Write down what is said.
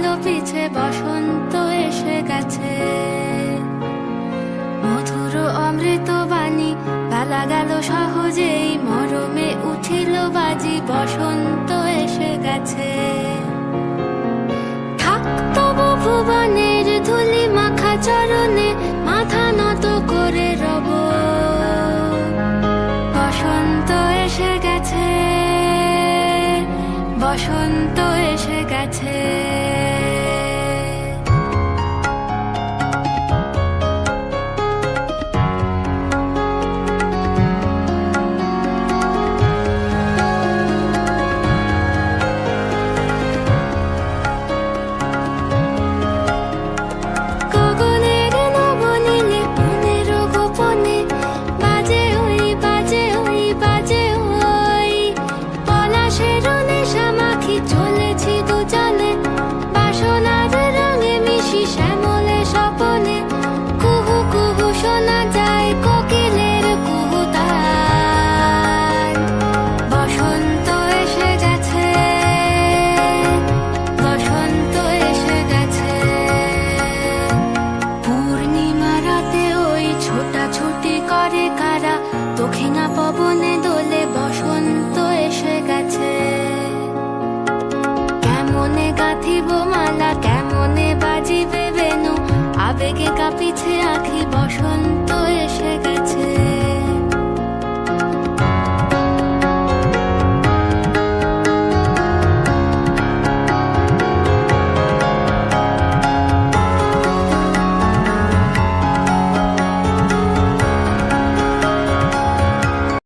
এলো পিছে বসন্ত এসে গেছে। মধুর অমৃত বাণী বেলা গেল সহজেই, মরমে উঠিল বাজি বসন্ত এসে গেছে। থাকতব ভুবনের ধুলি মাখা চরণে, মাথা নত করে রব। বসন্ত এসে গেছে, বসন্ত এসে গেছে। গগনের নবনীলে মনের গোপনে বাজে ওই বাজে ওই বাজে ওই। পলাশের নেশা মাখি চলেছি দুজনে, বাসনার রঙে মিশি শ্যামলে স্বপনে। কুহু কুহু শোনা যায় কোকিলের কুহুতান। বসন্ত এসে গেছে, বসন্ত এসে গেছে। পূর্ণিমা রাতে ওই ছোটাছুটি করে কারা, দক্ষিণা পবনে দোলে বসন্ত এসে গেছে। কেমনে গাঁথিব মালা, কেমনে বাজিবে বেনু, আবেগে কাঁপিছে আঁখি বসন্ত এসে গেছে।